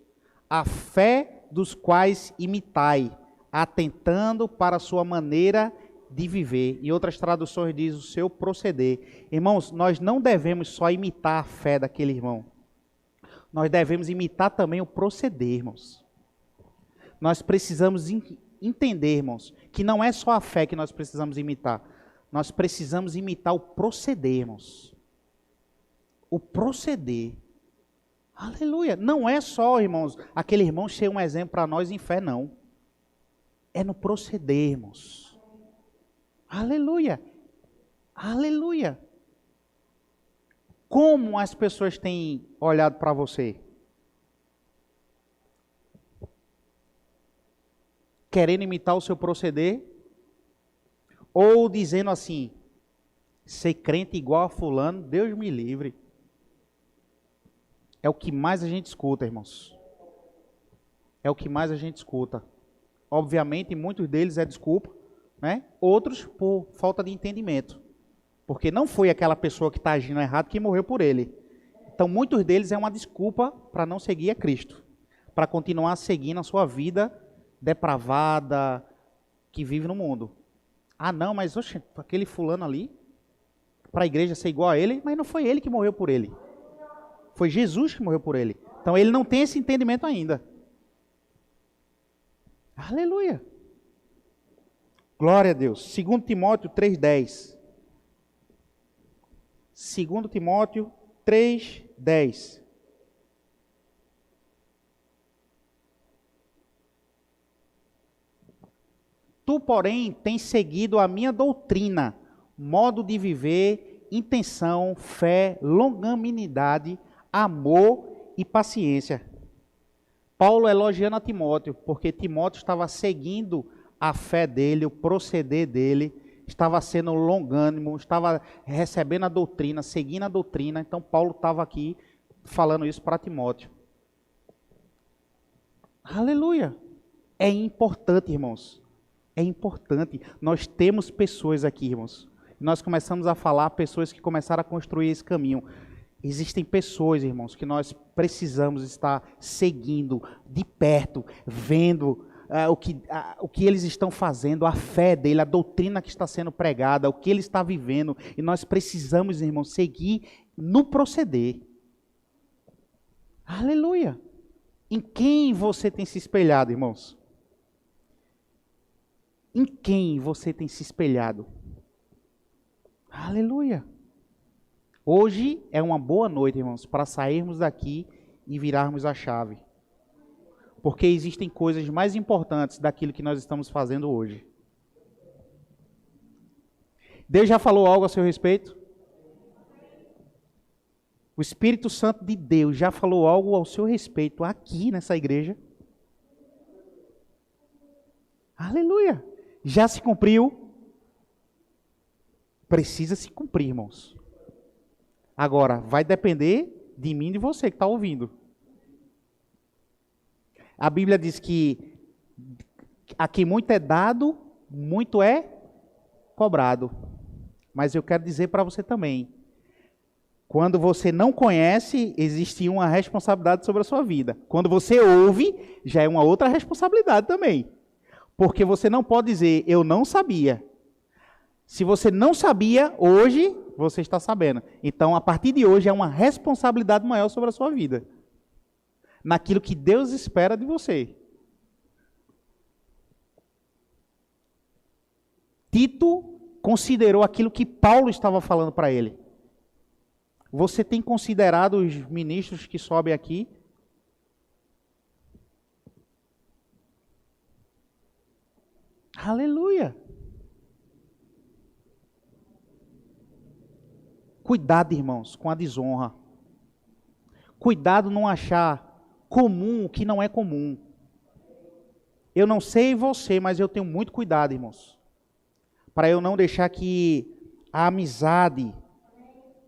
a fé dos quais imitai, atentando para a sua maneira de viver. Em outras traduções diz o seu proceder. Irmãos, nós não devemos só imitar a fé daquele irmão. Nós devemos imitar também o proceder, irmãos. Nós precisamos entender, irmãos, que não é só a fé que nós precisamos imitar. Nós precisamos imitar o proceder, irmãos. O proceder. Aleluia. Não é só, irmãos, aquele irmão ser um exemplo para nós em fé, não. É no proceder, irmãos. Aleluia. Aleluia. Como as pessoas têm olhado para você? Querendo imitar o seu proceder? Ou dizendo assim, ser crente igual a fulano, Deus me livre. É o que mais a gente escuta, irmãos. É o que mais a gente escuta. Obviamente, muitos deles é desculpa, né? Outros por falta de entendimento. Porque não foi aquela pessoa que está agindo errado que morreu por ele. Então, muitos deles é uma desculpa para não seguir a Cristo. Para continuar seguindo a sua vida depravada, que vive no mundo. Ah, não, mas oxe, aquele fulano ali, para a igreja ser igual a ele, mas não foi ele que morreu por ele. Foi Jesus que morreu por ele. Então ele não tem esse entendimento ainda. Aleluia. Glória a Deus. 2 Timóteo 3,10. 2 Timóteo 3,10. Tu, porém, tens seguido a minha doutrina, modo de viver, intenção, fé, longanimidade, amor e paciência. Paulo elogiando a Timóteo, porque Timóteo estava seguindo a fé dele, o proceder dele, estava sendo longânimo, estava recebendo a doutrina, seguindo a doutrina. Então Paulo estava aqui falando isso para Timóteo. Aleluia! É importante, irmãos. É importante. Nós temos pessoas aqui, irmãos. Nós começamos a falar, pessoas que começaram a construir esse caminho. Existem pessoas, irmãos, que nós precisamos estar seguindo de perto, vendo o que eles estão fazendo, a fé dele, a doutrina que está sendo pregada, o que ele está vivendo. E nós precisamos, irmãos, seguir no proceder. Aleluia! Em quem você tem se espelhado, irmãos? Em quem você tem se espelhado? Aleluia! Hoje é uma boa noite, irmãos, para sairmos daqui e virarmos a chave. Porque existem coisas mais importantes daquilo que nós estamos fazendo hoje. Deus já falou algo a seu respeito? O Espírito Santo de Deus já falou algo ao seu respeito aqui nessa igreja? Aleluia! Já se cumpriu? Precisa se cumprir, irmãos. Agora, vai depender de mim e de você que está ouvindo. A Bíblia diz que a quem muito é dado, muito é cobrado. Mas eu quero dizer para você também, quando você não conhece, existe uma responsabilidade sobre a sua vida. Quando você ouve, já é uma outra responsabilidade também. Porque você não pode dizer, eu não sabia. Se você não sabia, hoje você está sabendo. Então, a partir de hoje, é uma responsabilidade maior sobre a sua vida. Naquilo que Deus espera de você. Tito considerou aquilo que Paulo estava falando para ele. Você tem considerado os ministros que sobem aqui? Aleluia! Cuidado, irmãos, com a desonra. Cuidado não achar comum o que não é comum. Eu não sei você, mas eu tenho muito cuidado, irmãos. Para eu não deixar que a amizade,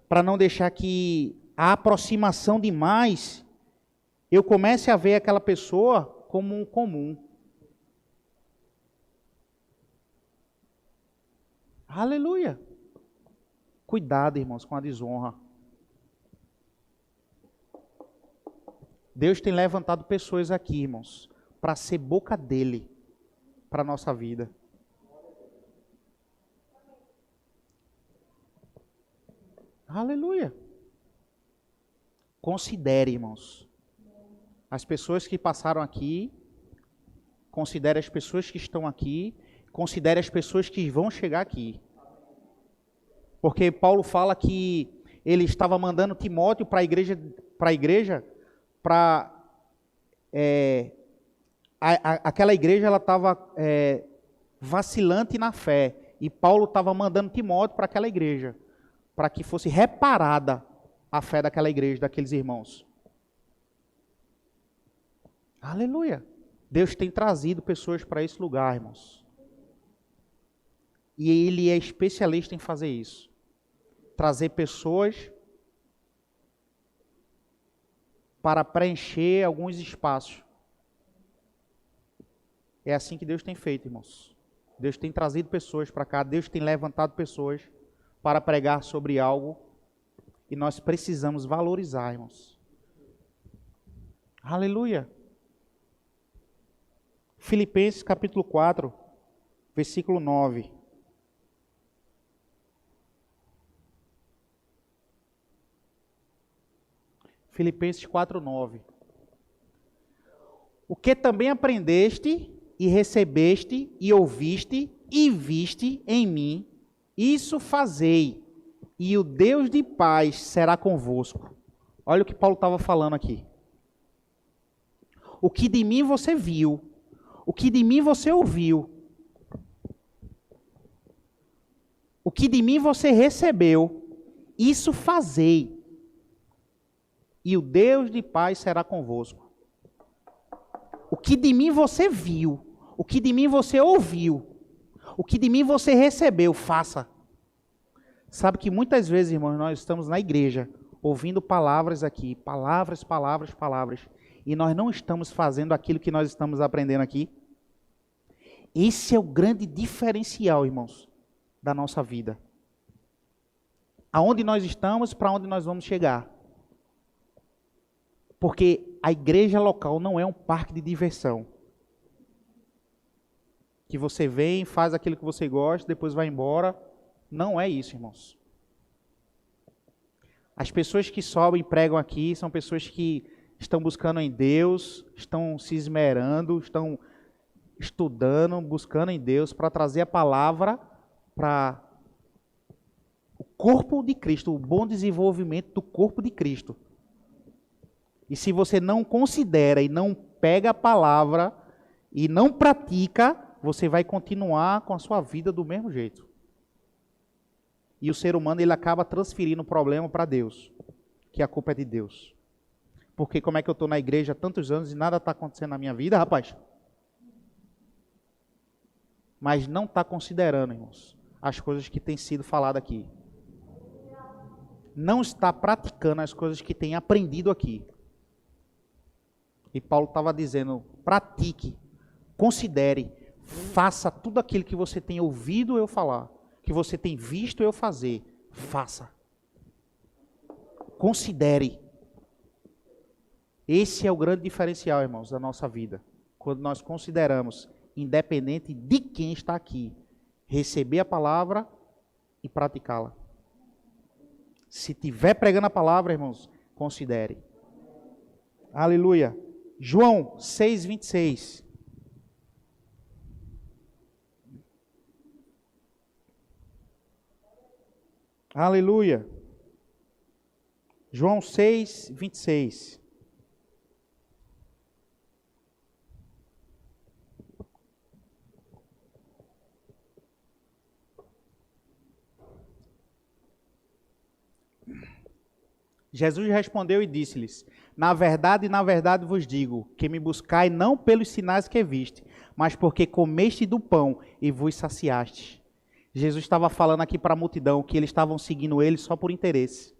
para não deixar que a aproximação demais, eu comece a ver aquela pessoa como um comum. Aleluia! Cuidado, irmãos, com a desonra. Deus tem levantado pessoas aqui, irmãos, para ser boca dele, para a nossa vida. Aleluia. Considere, irmãos, as pessoas que passaram aqui, considere as pessoas que estão aqui, considere as pessoas que vão chegar aqui. Porque Paulo fala que ele estava mandando Timóteo para a igreja, aquela igreja ela estava vacilante na fé, e Paulo estava mandando Timóteo para aquela igreja, para que fosse reparada a fé daquela igreja, daqueles irmãos. Aleluia! Deus tem trazido pessoas para esse lugar, irmãos. E Ele é especialista em fazer isso. Trazer pessoas para preencher alguns espaços. É assim que Deus tem feito, irmãos. Deus tem trazido pessoas para cá, Deus tem levantado pessoas para pregar sobre algo, e nós precisamos valorizar, irmãos. Aleluia! Filipenses capítulo 4, versículo 9. Filipenses 4, 9. O que também aprendeste e recebeste e ouviste e viste em mim, isso fazei, e o Deus de paz será convosco. Olha o que Paulo estava falando aqui. O que de mim você viu, o que de mim você ouviu, o que de mim você recebeu, isso fazei, e o Deus de paz será convosco. O que de mim você viu, o que de mim você ouviu, o que de mim você recebeu, faça. Sabe que muitas vezes, irmãos, nós estamos na igreja, ouvindo palavras aqui, palavras, e nós não estamos fazendo aquilo que nós estamos aprendendo aqui. Esse é o grande diferencial, irmãos, da nossa vida. Aonde nós estamos, para onde nós vamos chegar. Porque a igreja local não é um parque de diversão. Que você vem, faz aquilo que você gosta, depois vai embora. Não é isso, irmãos. As pessoas que sobem e pregam aqui são pessoas que estão buscando em Deus, estão se esmerando, estão estudando, buscando em Deus para trazer a palavra para o corpo de Cristo, o bom desenvolvimento do corpo de Cristo. E se você não considera e não pega a palavra e não pratica, você vai continuar com a sua vida do mesmo jeito. E o ser humano ele acaba transferindo o problema para Deus, que a culpa é de Deus. Porque como é que eu estou na igreja há tantos anos e nada está acontecendo na minha vida, rapaz? Mas não está considerando, irmãos, as coisas que têm sido faladas aqui. Não está praticando as coisas que tem aprendido aqui. E Paulo estava dizendo, pratique, considere, faça tudo aquilo que você tem ouvido eu falar, que você tem visto eu fazer, faça. Considere. Esse é o grande diferencial, irmãos, da nossa vida. Quando nós consideramos, independente de quem está aqui, receber a palavra e praticá-la. Se estiver pregando a palavra, irmãos, considere. Aleluia. João 6, 26. Aleluia. João 6, 26. Jesus respondeu e disse-lhes, na verdade vos digo, que me buscai não pelos sinais que viste, mas porque comeste do pão e vos saciaste. Jesus estava falando aqui para a multidão que eles estavam seguindo ele só por interesse.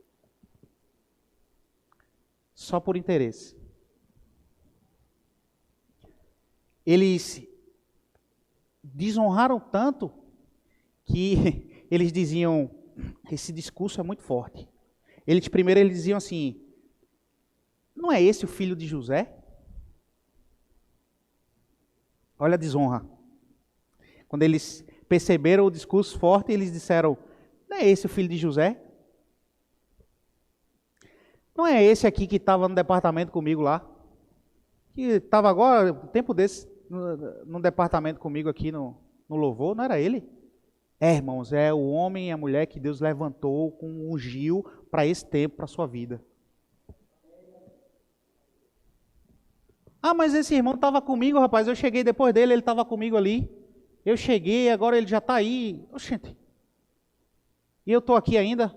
Só por interesse. Eles desonraram tanto que eles diziam, esse discurso é muito forte. Primeiro eles diziam assim, não é esse o filho de José? Olha a desonra. Quando eles perceberam o discurso forte, eles disseram, não é esse o filho de José? Não é esse aqui que estava no departamento comigo lá? Que estava agora, um tempo desse, no departamento comigo aqui no louvor, não era ele? É, irmãos, é o homem e a mulher que Deus levantou, ungiu para esse tempo, para a sua vida. Ah, mas esse irmão estava comigo, rapaz, eu cheguei depois dele, ele estava comigo ali. Eu cheguei, agora ele já está aí. Oxente. E eu estou aqui ainda?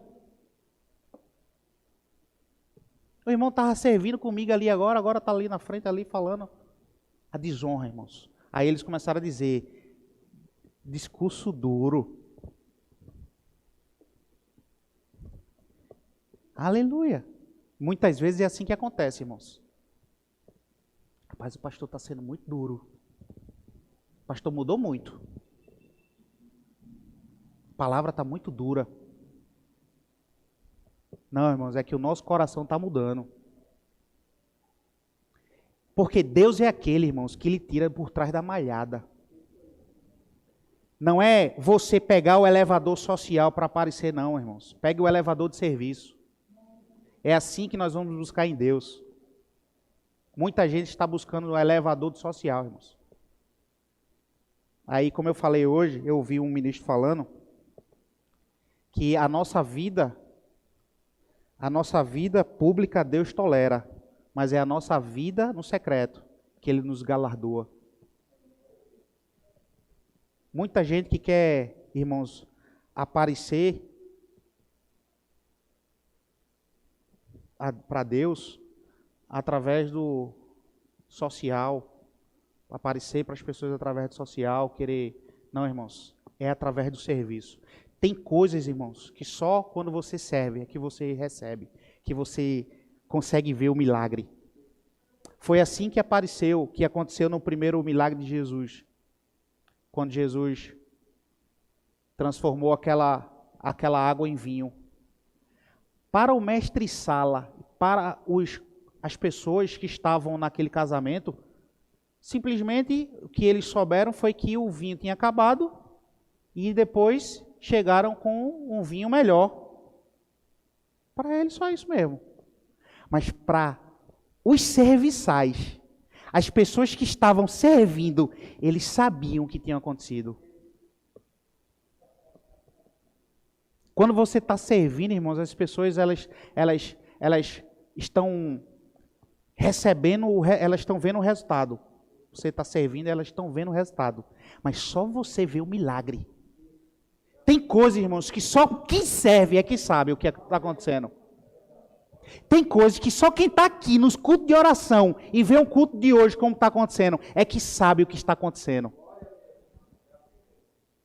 O irmão estava servindo comigo ali agora está ali na frente, ali falando. A desonra, irmãos. Aí eles começaram a dizer, discurso duro. Aleluia. Muitas vezes é assim que acontece, irmãos. Rapaz, o pastor está sendo muito duro. O pastor mudou muito. A palavra está muito dura. Não, irmãos, é que o nosso coração está mudando. Porque Deus é aquele, irmãos, que lhe tira por trás da malhada. Não é você pegar o elevador social para aparecer, não, irmãos. Pegue o elevador de serviço. É assim que nós vamos buscar em Deus. Muita gente está buscando o elevador de social, irmãos. Aí, como eu falei hoje, eu ouvi um ministro falando que a nossa vida pública Deus tolera, mas é a nossa vida no secreto que Ele nos galardoa. Muita gente que quer, irmãos, aparecer para Deus através do social, aparecer para as pessoas através do social, querer... Não, irmãos, é através do serviço. Tem coisas, irmãos, que só quando você serve é que você recebe, que você consegue ver o milagre. Foi assim que aconteceu no primeiro milagre de Jesus. Quando Jesus transformou aquela água em vinho. Para o mestre Sala, para as pessoas que estavam naquele casamento, simplesmente o que eles souberam foi que o vinho tinha acabado e depois chegaram com um vinho melhor. Para eles só isso mesmo. Mas para os serviçais, as pessoas que estavam servindo, eles sabiam o que tinha acontecido. Quando você está servindo, irmãos, as pessoas elas estão recebendo, elas estão vendo o resultado. Você está servindo, elas estão vendo o resultado. Mas só você vê o milagre. Tem coisas, irmãos, que só quem serve é que sabe o que está acontecendo. Tem coisas que só quem está aqui nos cultos de oração e vê um culto de hoje como está acontecendo, é que sabe o que está acontecendo.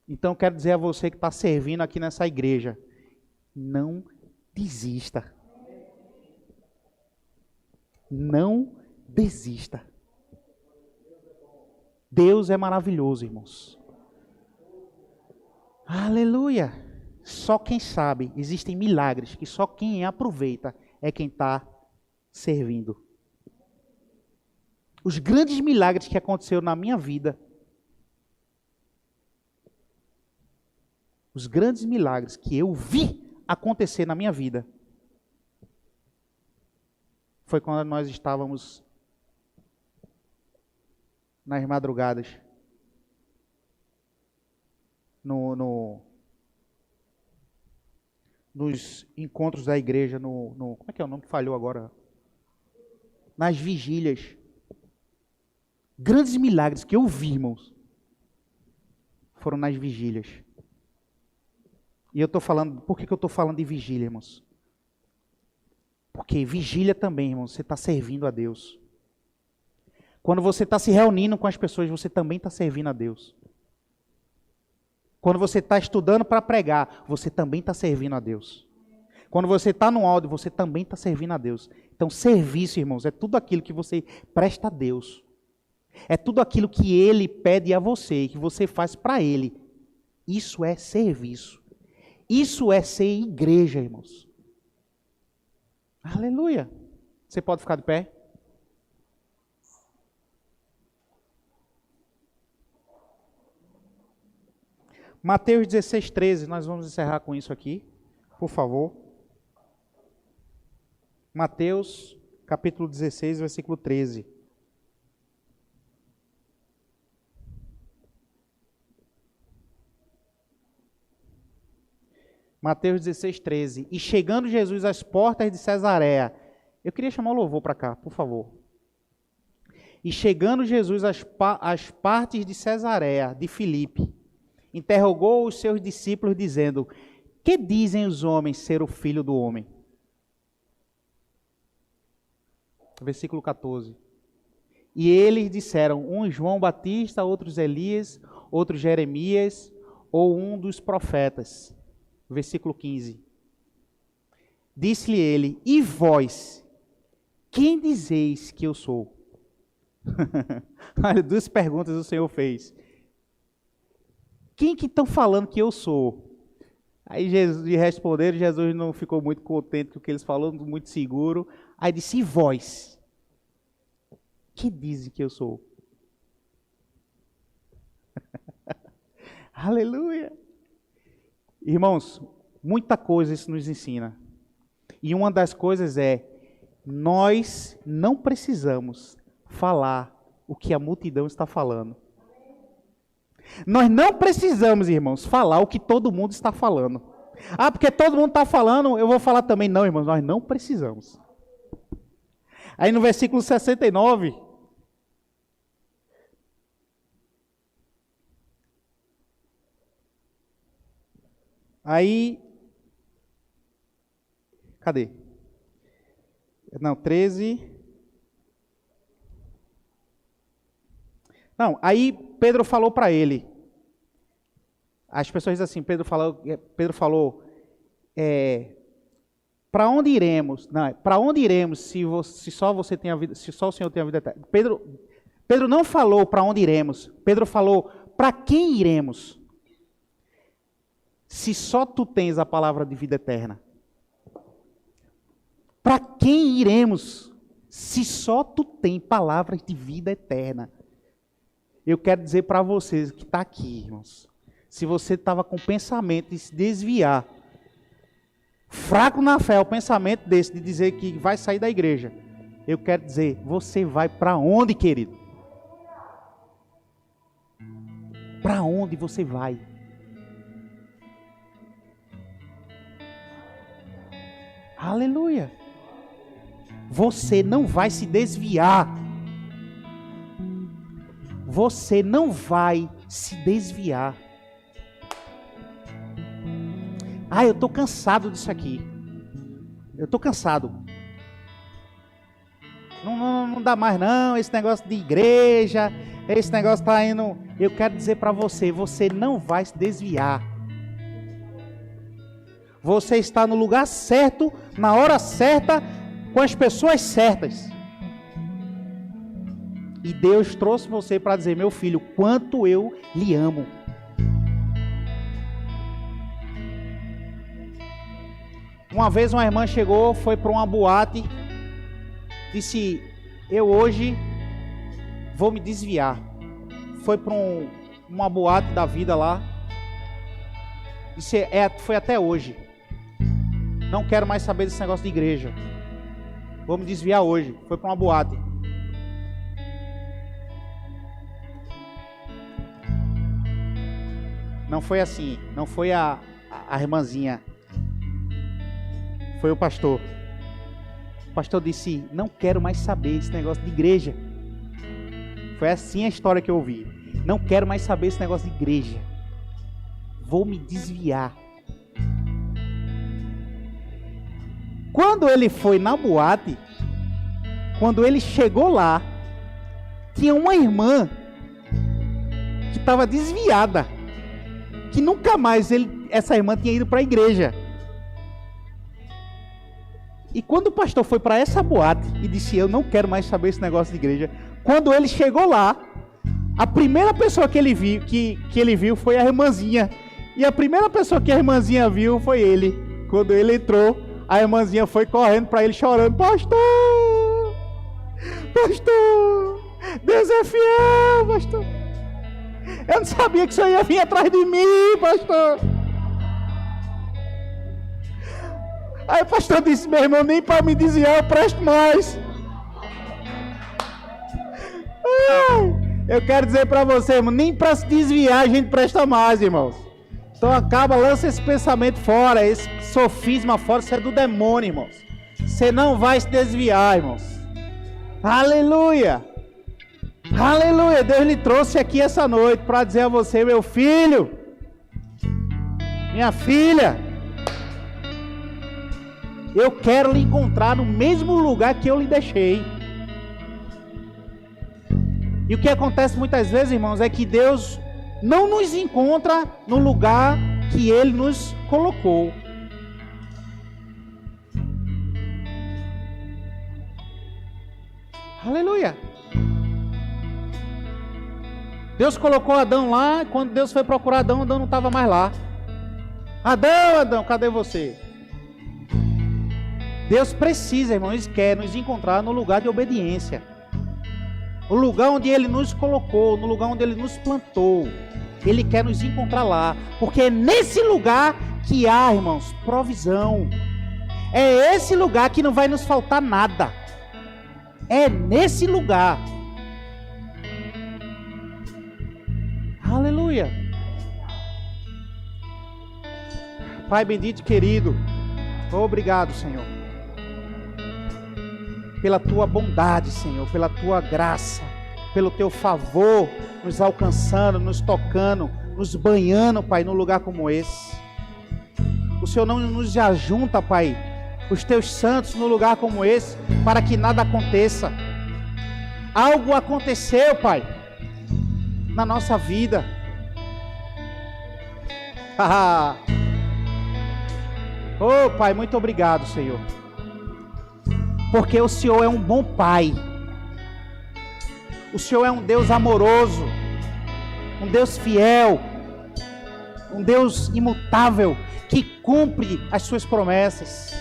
Então eu quero dizer a você que está servindo aqui nessa igreja, não desista. Não desista. Deus é maravilhoso, irmãos. Aleluia. Só quem sabe, existem milagres que só quem aproveita é quem está servindo. Os grandes milagres que aconteceram na minha vida, os grandes milagres que eu vi acontecer na minha vida, foi quando nós estávamos nas madrugadas, nos encontros da igreja, como é que é o nome que falhou agora? Nas vigílias. Grandes milagres que eu vi, irmãos, foram nas vigílias. E eu estou falando, por que eu estou falando de vigília, irmãos? Porque vigília também, irmãos, você está servindo a Deus. Quando você está se reunindo com as pessoas, você também está servindo a Deus. Quando você está estudando para pregar, você também está servindo a Deus. Quando você está no áudio, você também está servindo a Deus. Então, serviço, irmãos, é tudo aquilo que você presta a Deus. É tudo aquilo que Ele pede a você, que você faz para Ele. Isso é serviço. Isso é ser igreja, irmãos. Aleluia. Você pode ficar de pé? Mateus 16, 13. Nós vamos encerrar com isso aqui, por favor. Mateus, capítulo 16, versículo 13. Mateus 16, 13. E chegando Jesus às portas de Cesareia. Eu queria chamar o louvor para cá, por favor. E chegando Jesus às partes de Cesareia, de Filipe, interrogou os seus discípulos, dizendo: que dizem os homens ser o filho do homem? Versículo 14. E eles disseram: um João Batista, outros Elias, outros Jeremias, ou um dos profetas. Versículo 15. Disse-lhe ele: e vós, quem dizeis que eu sou? Olha, 2 perguntas o Senhor fez. Quem que estão falando que eu sou? Aí Jesus responderam, Jesus não ficou muito contente com o que eles falaram, muito seguro. Aí disse: e vós? Que dizem que eu sou? Aleluia! Irmãos, muita coisa isso nos ensina. E uma das coisas é, nós não precisamos falar o que a multidão está falando. Nós não precisamos, irmãos, falar o que todo mundo está falando. Ah, porque todo mundo está falando, eu vou falar também. Não, irmãos, nós não precisamos. Aí no versículo 69... Aí, cadê? Não, 13. Não, aí Pedro falou para ele. As pessoas dizem assim, Pedro falou, para onde iremos? Não, para onde iremos se só você tem a vida, se só o Senhor tem a vida eterna? Pedro não falou para onde iremos. Pedro falou, para quem iremos? Se só tu tens a palavra de vida eterna. Para quem iremos? Se só tu tens palavras de vida eterna. Eu quero dizer para vocês que está aqui, irmãos. Se você estava com o pensamento de se desviar, fraco na fé, o pensamento desse, de dizer que vai sair da igreja. Eu quero dizer, você vai para onde, querido? Para onde você vai? Aleluia. Você não vai se desviar. Você não vai se desviar. Ah, eu estou cansado disso aqui. Eu estou cansado. Não dá mais não, esse negócio de igreja, esse negócio está indo... Eu quero dizer para você, você não vai se desviar. Você está no lugar certo, na hora certa, com as pessoas certas. E Deus trouxe você para dizer, meu filho, quanto eu lhe amo. Uma vez uma irmã chegou, foi para uma boate, disse, eu hoje vou me desviar. Foi para uma boate da vida lá, disse, foi até hoje. Não quero mais saber desse negócio de igreja. Vou me desviar hoje. Foi para uma boate. Não foi assim. Não foi a irmãzinha. Foi o pastor. O pastor disse, não quero mais saber esse negócio de igreja. Foi assim a história que eu ouvi. Não quero mais saber esse negócio de igreja. Vou me desviar. Quando ele foi na boate, quando ele chegou lá, tinha uma irmã que estava desviada, que nunca mais essa irmã tinha ido para a igreja. E quando o pastor foi para essa boate e disse, eu não quero mais saber esse negócio de igreja, quando ele chegou lá, a primeira pessoa que ele viu foi a irmãzinha. E a primeira pessoa que a irmãzinha viu foi ele. Quando ele entrou, a irmãzinha foi correndo para ele chorando. Pastor, Deus é fiel, pastor. Eu não sabia que o senhor ia vir atrás de mim, pastor. Aí o pastor disse, meu irmão, nem para me desviar eu presto mais. Eu quero dizer para você, irmão, nem para se desviar a gente presta mais, irmãos. Então lança esse pensamento fora, esse sofisma fora, isso é do demônio, irmãos. Você não vai se desviar, irmãos. Aleluia! Aleluia! Deus lhe trouxe aqui essa noite para dizer a você, meu filho, minha filha, eu quero lhe encontrar no mesmo lugar que eu lhe deixei. E o que acontece muitas vezes, irmãos, é que Deus não nos encontra no lugar que Ele nos colocou. Aleluia! Deus colocou Adão lá, quando Deus foi procurar Adão, Adão não estava mais lá. Adão, cadê você? Deus precisa, irmãos, quer nos encontrar no lugar de obediência. O lugar onde Ele nos colocou, no lugar onde Ele nos plantou. Ele quer nos encontrar lá, porque é nesse lugar que há, irmãos, provisão. É esse lugar que não vai nos faltar nada. É nesse lugar. Aleluia. Pai bendito e querido, obrigado, Senhor, pela Tua bondade, Senhor, pela Tua graça, pelo Teu favor, nos alcançando, nos tocando, nos banhando, Pai, num lugar como esse. O Senhor não nos ajunta, Pai, os Teus santos num lugar como esse, para que nada aconteça. Algo aconteceu, Pai, na nossa vida. Oh, Pai, muito obrigado, Senhor, porque o Senhor é um bom Pai. O Senhor é um Deus amoroso, um Deus fiel, um Deus imutável, que cumpre as suas promessas.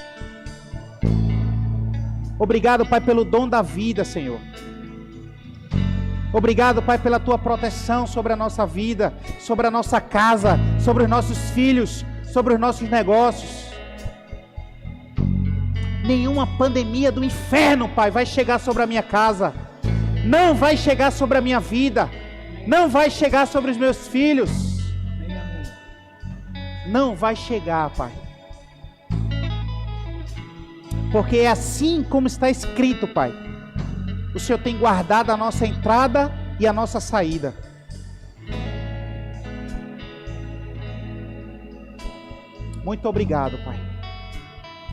Obrigado, Pai, pelo dom da vida, Senhor. Obrigado, Pai, pela Tua proteção sobre a nossa vida, sobre a nossa casa, sobre os nossos filhos, sobre os nossos negócios. Nenhuma pandemia do inferno, Pai, vai chegar sobre a minha casa. Não vai chegar sobre a minha vida. Não vai chegar sobre os meus filhos. Não vai chegar, Pai. Porque é assim como está escrito, Pai. O Senhor tem guardado a nossa entrada e a nossa saída. Muito obrigado, Pai.